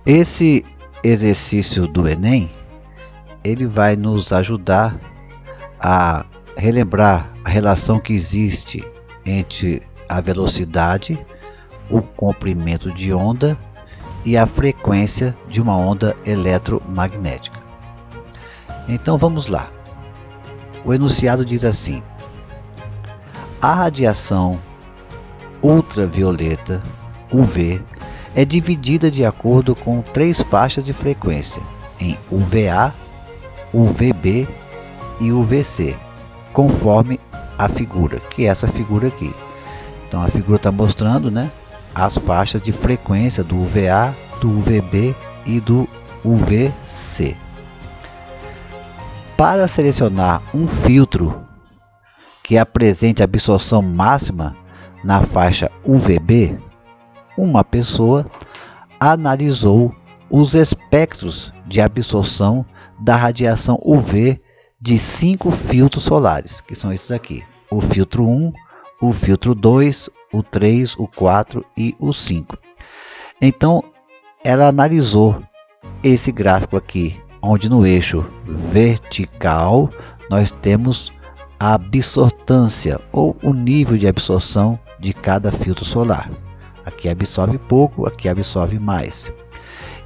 Esse exercício do Enem, ele vai nos ajudar a relembrar a relação que existe entre a velocidade, o comprimento de onda e a frequência de uma onda eletromagnética. Então vamos lá. O enunciado diz assim: a radiação ultravioleta, UV, é dividida de acordo com 3 faixas de frequência, em UVA, UVB e UVC, conforme a figura, que é essa figura aqui. Então a figura está mostrando, né, as faixas de frequência do UVA, do UVB e do UVC. Para selecionar um filtro que apresente absorção máxima na faixa UVB, uma pessoa analisou os espectros de absorção da radiação UV de 5 filtros solares, que são esses aqui: o filtro 1, o filtro 2, o 3, o 4 e o 5. Então, ela analisou esse gráfico aqui, onde no eixo vertical nós temos a absortância ou o nível de absorção de cada filtro solar. Aqui absorve pouco, aqui absorve mais.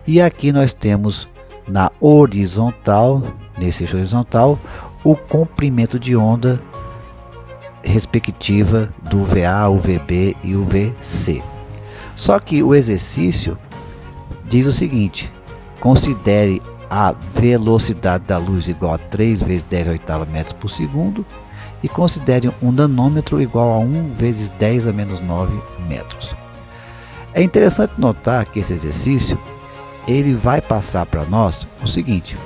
E aqui nós temos na horizontal, nesse eixo horizontal, o comprimento de onda respectiva do UVA, UVB e UVC. Só que o exercício diz o seguinte: considere a velocidade da luz igual a 3 vezes 10 a oitava metros por segundo e considere um nanômetro igual a 1 vezes 10 a menos 9 metros. É interessante notar que esse exercício ele vai passar para nós o seguinte: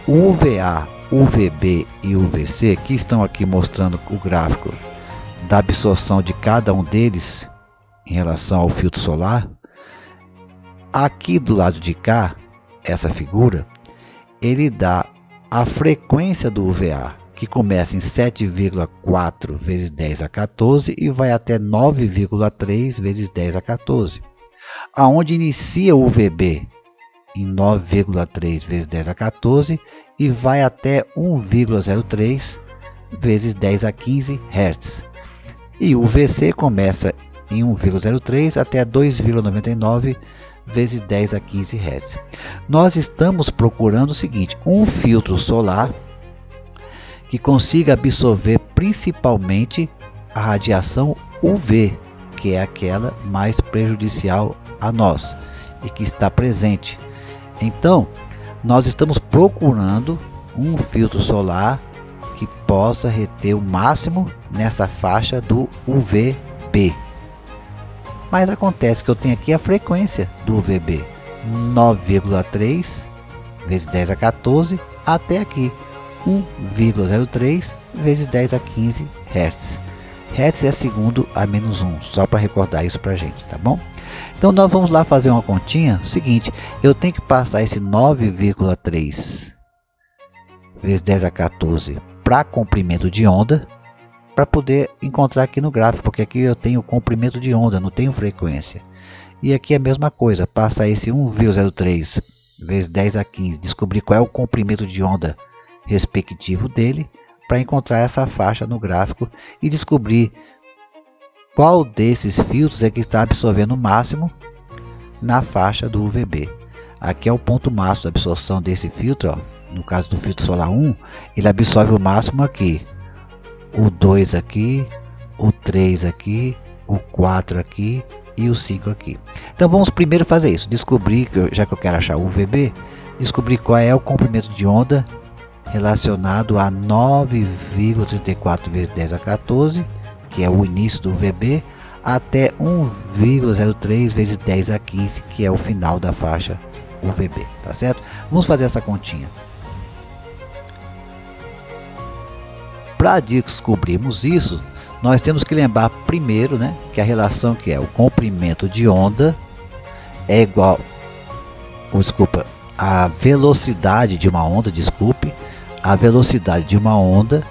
o UVA, UVB e UVC, que estão aqui mostrando o gráfico da absorção de cada um deles em relação ao filtro solar. Aqui do lado de cá, essa figura, ele dá a frequência do UVA, que começa em 7,4 vezes 10 a 14 e vai até 9,3 vezes 10 a 14. Aonde inicia o UVB em 9,3 vezes 10 a 14 e vai até 1,03 vezes 10 a 15 Hz. E o UVC começa em 1,03 até 2,99 vezes 10 a 15 Hz. Nós estamos procurando o seguinte: um filtro solar que consiga absorver principalmente a radiação UV, que é aquela mais prejudicial a nós e que está presente. Então, nós estamos procurando um filtro solar que possa reter o máximo nessa faixa do UVB. Mas acontece que eu tenho aqui a frequência do UVB, 9,3 vezes 10 a 14 até aqui, 1,03 vezes 10 a 15 Hz. Hz é segundo a menos 1, só para recordar isso para a gente, tá bom? Então nós vamos lá fazer uma continha. Seguinte, eu tenho que passar esse 9,3 vezes 10 a 14 para comprimento de onda, para poder encontrar aqui no gráfico, porque aqui eu tenho comprimento de onda, não tenho frequência. E aqui é a mesma coisa, passa esse 1,03 vezes 10 a 15, descobrir qual é o comprimento de onda respectivo dele, para encontrar essa faixa no gráfico e descobrir qual desses filtros é que está absorvendo o máximo na faixa do UVB. Aqui é o ponto máximo de absorção desse filtro, ó. No caso do filtro solar 1, ele absorve o máximo aqui, o 2 aqui, o 3 aqui, o 4 aqui e o 5 aqui. Então vamos primeiro fazer isso, descobrir, já que eu quero achar o UVB, descobrir qual é o comprimento de onda relacionado a 9,34 vezes 10 a 14, que é o início do UVB, até 1,03 vezes 10 a 15, que é o final da faixa UVB, tá certo? Vamos fazer essa continha. Para descobrirmos isso, nós temos que lembrar primeiro, né, que a relação que é o comprimento de onda é igual, a velocidade de uma onda, a velocidade de uma onda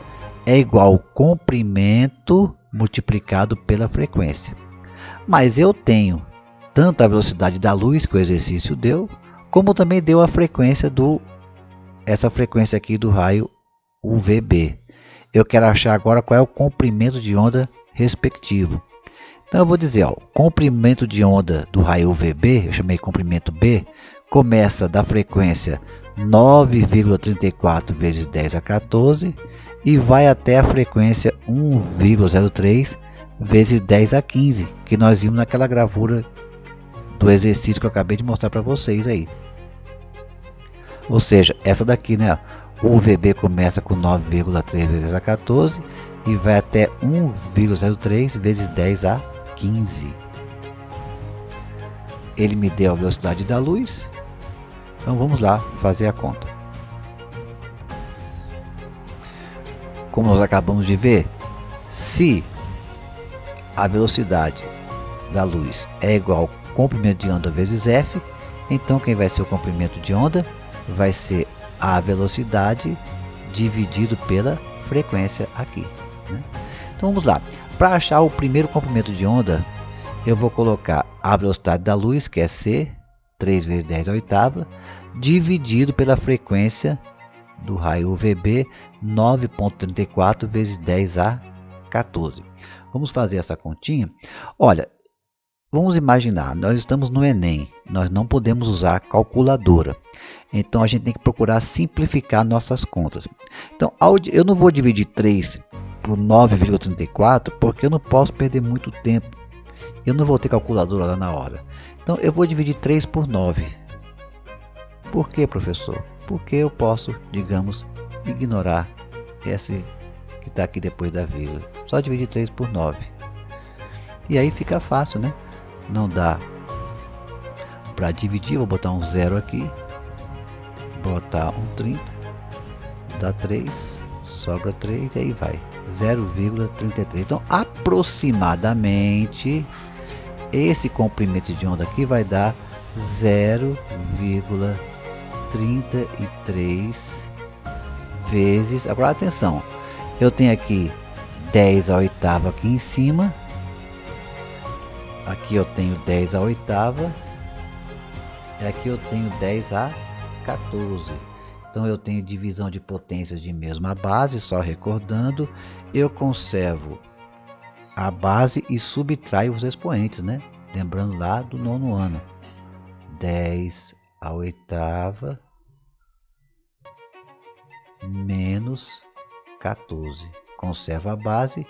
é igual ao comprimento multiplicado pela frequência. Mas eu tenho tanto a velocidade da luz que o exercício deu, como também deu a frequência essa frequência aqui do raio UVB. Eu quero achar agora qual é o comprimento de onda respectivo. Então eu vou dizer, ó, comprimento de onda do raio UVB, eu chamei comprimento B, começa da frequência 9,34 vezes 10 a 14 e vai até a frequência 1,03 vezes 10 a 15, que nós vimos naquela gravura do exercício que eu acabei de mostrar para vocês aí. Ou seja, essa daqui, né? O UVB começa com 9,3 vezes 10 a 14 e vai até 1,03 vezes 10 a 15. Ele me deu a velocidade da luz. Então vamos lá fazer a conta. Como nós acabamos de ver, se a velocidade da luz é igual ao comprimento de onda vezes f, então quem vai ser o comprimento de onda vai ser a velocidade dividido pela frequência aqui, né? Então vamos lá. Para achar o primeiro comprimento de onda, eu vou colocar a velocidade da luz, que é c, 3 vezes 10 à oitava, dividido pela frequência do raio UVB, 9,34 vezes 10 a 14. Vamos fazer essa continha. Olha, vamos imaginar, nós estamos no Enem, nós não podemos usar calculadora. Então a gente tem que procurar simplificar nossas contas. Então eu não vou dividir 3 por 9,34 porque eu não posso perder muito tempo. Eu não vou ter calculadora lá na hora. Então eu vou dividir 3 por 9. Por que, professor? Porque eu posso, digamos, ignorar esse que está aqui depois da vírgula. Só dividir 3 por 9. E aí fica fácil, né? Não dá para dividir, vou botar um 0 aqui. Botar um 30. Dá 3. Sobra 3 e aí vai. 0,33. Então, aproximadamente, esse comprimento de onda aqui vai dar 0,33 vezes. Agora atenção, eu tenho aqui 10 à oitava aqui em cima, aqui eu tenho 10 à oitava e aqui eu tenho 10 a 14. Então eu tenho divisão de potências de mesma base, só recordando, eu conservo a base e subtraio os expoentes, né? Lembrando lá do nono ano. 10 à oitava menos 14. Conservo a base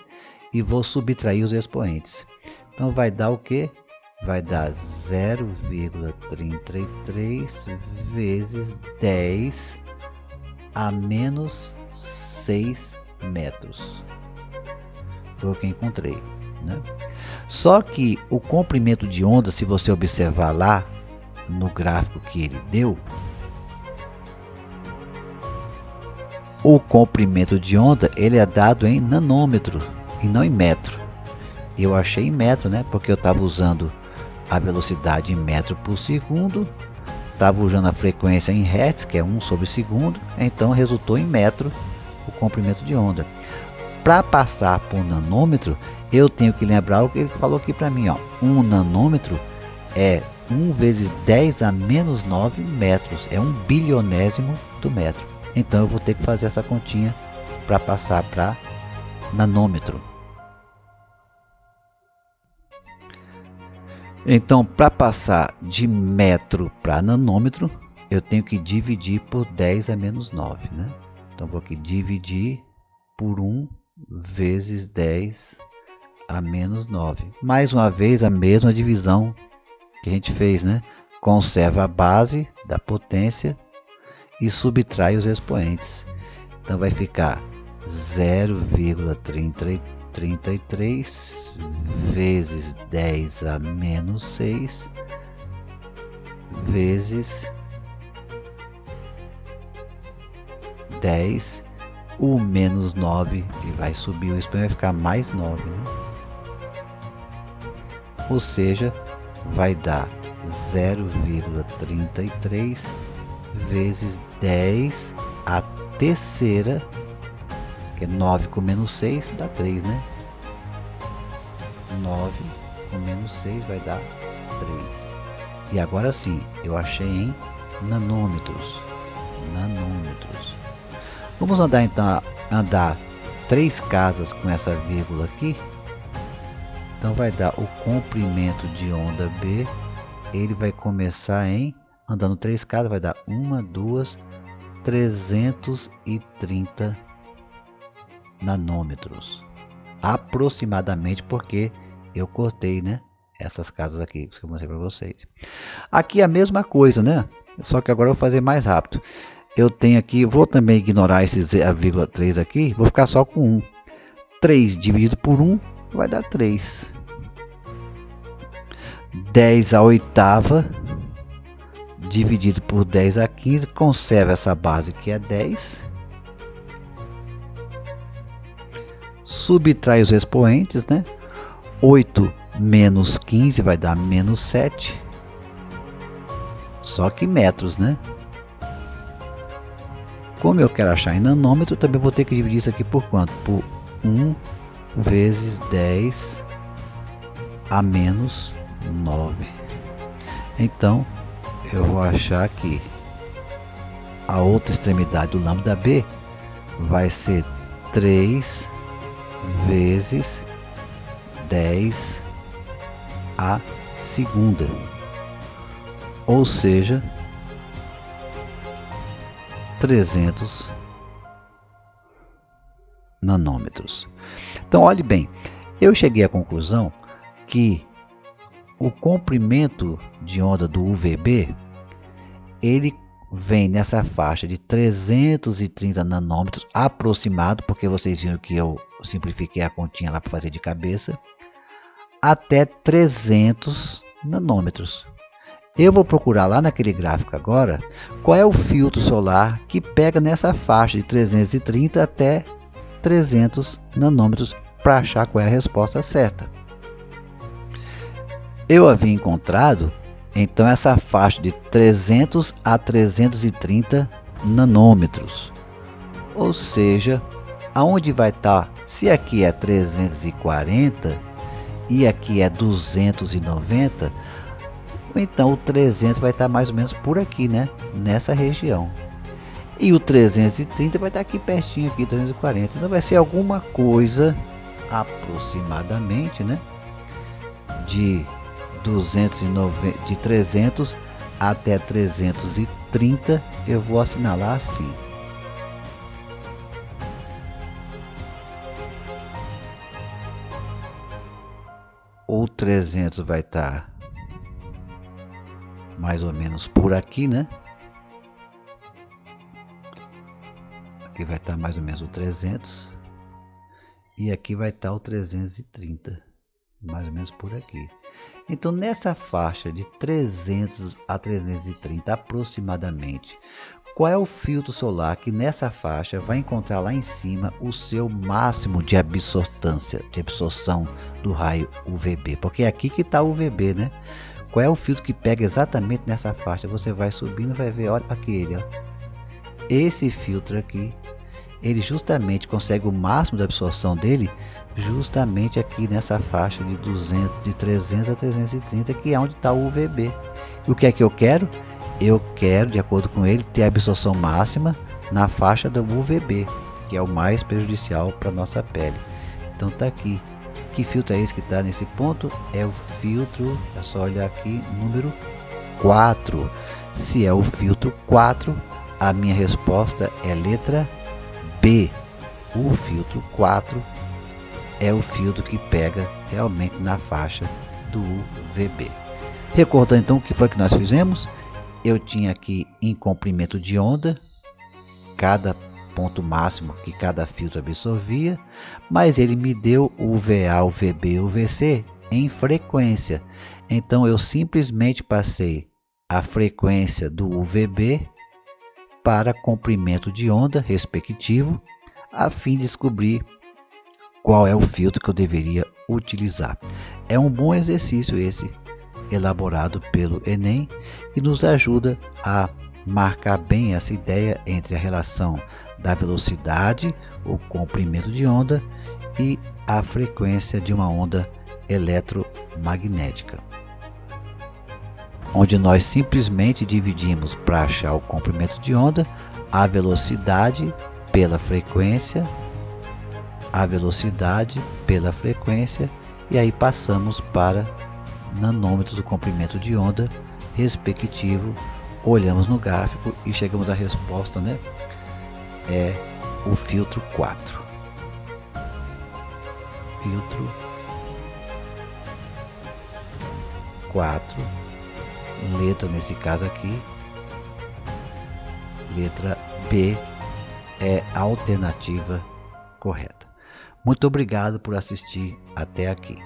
e vou subtrair os expoentes. Então vai dar o que? Vai dar 0,33 vezes 10 a menos 6 metros. Foi o que encontrei, né? Só que o comprimento de onda, se você observar lá no gráfico que ele deu, o comprimento de onda ele é dado em nanômetro e não em metro. Eu achei em metro, né? Porque eu estava usando a velocidade em metro por segundo, estava usando a frequência em hertz, que é 1 sobre segundo, então resultou em metro o comprimento de onda. Para passar por nanômetro, eu tenho que lembrar o que ele falou aqui para mim, ó. 1 nanômetro é 1 vezes 10 a menos 9 metros, é 1 bilionésimo do metro. Então eu vou ter que fazer essa continha para passar para nanômetro. Então, para passar de metro para nanômetro, eu tenho que dividir por 10 a menos 9, né? Então, vou aqui dividir por 1 vezes 10 a menos 9. Mais uma vez, a mesma divisão que a gente fez, né? Conserva a base da potência e subtrai os expoentes. Então, vai ficar 0,33 vezes 10 a menos 6 vezes 10, o menos 9, que vai subir o expoente, vai ficar mais 9, né? Ou seja, vai dar 0,33 vezes 10 a terceira, que é 9 com menos 6, dá 3, né? 9 com menos 6 vai dar 3. E agora sim, eu achei em nanômetros. Vamos andar então, andar 3 casas com essa vírgula aqui. Então vai dar o comprimento de onda B. Ele vai começar em, andando 3 casas, vai dar 1, 2, 330 nanômetros. Aproximadamente, porque eu cortei, né, essas casas aqui que eu mostrei para vocês. Aqui a mesma coisa, né? Só que agora eu vou fazer mais rápido. Eu tenho aqui, vou também ignorar esse 0,3 aqui, vou ficar só com 1. 3 dividido por 1 vai dar 3. 10 à oitava dividido por 10 a 15, conserva essa base que é 10. Subtrai os expoentes, né? 8 menos 15 vai dar menos 7. Só que metros, né? Como eu quero achar em nanômetro, também vou ter que dividir isso aqui por quanto? Por 1 vezes 10 a menos 9. Então, eu vou achar que a outra extremidade do lambda B vai ser 3 vezes 10 a segunda. Ou seja, 300 nanômetros. Então, olhe bem, eu cheguei à conclusão que o comprimento de onda do UVB, ele vem nessa faixa de 330 nanômetros aproximado, porque vocês viram que eu simplifiquei a continha lá para fazer de cabeça, até 300 nanômetros. Eu vou procurar lá naquele gráfico agora qual é o filtro solar que pega nessa faixa de 330 até 300 nanômetros para achar qual é a resposta certa. Eu havia encontrado então essa faixa de 300 a 330 nanômetros. Ou seja, aonde vai estar, se aqui é 340 e aqui é 290, então o 300 vai estar mais ou menos por aqui, né? Nessa região. E o 330 vai estar aqui pertinho, aqui 340. Então vai ser alguma coisa aproximadamente, né? De 300 até 330, eu vou assinalar assim. O 300 vai estar mais ou menos por aqui, né? Aqui vai estar mais ou menos o 300 e aqui vai estar o 330, mais ou menos por aqui. Então, nessa faixa de 300 a 330 aproximadamente, qual é o filtro solar que nessa faixa vai encontrar lá em cima o seu máximo de absorção do raio UVB? Porque é aqui que está o UVB, né? Qual é o filtro que pega exatamente nessa faixa? Você vai subindo e vai ver, olha aquele, ó. Esse filtro aqui, ele justamente consegue o máximo de absorção dele justamente aqui nessa faixa de 300 a 330, que é onde está o UVB. E o que é que eu quero? Eu quero, de acordo com ele, ter a absorção máxima na faixa do UVB, que é o mais prejudicial para a nossa pele. Então tá aqui. Que filtro é esse que está nesse ponto? É o filtro, é só olhar aqui, número 4. Se é o filtro 4, a minha resposta é letra B. O filtro 4 é o filtro que pega realmente na faixa do UVB. Recordando então o que foi que nós fizemos, eu tinha aqui em comprimento de onda, cada ponto máximo que cada filtro absorvia, mas ele me deu o UVA, o UVB e o UVC em frequência. Então eu simplesmente passei a frequência do UVB para comprimento de onda respectivo, a fim de descobrir qual é o filtro que eu deveria utilizar. É um bom exercício esse, elaborado pelo Enem, e nos ajuda a marcar bem essa ideia entre a relação da velocidade, o comprimento de onda e a frequência de uma onda eletromagnética. onde nós simplesmente dividimos para achar o comprimento de onda, a velocidade pela frequência, e aí passamos para nanômetros do comprimento de onda respectivo, olhamos no gráfico e chegamos à resposta, né? É o filtro 4. Filtro 4, letra nesse caso aqui, letra B é a alternativa correta. Muito obrigado por assistir até aqui.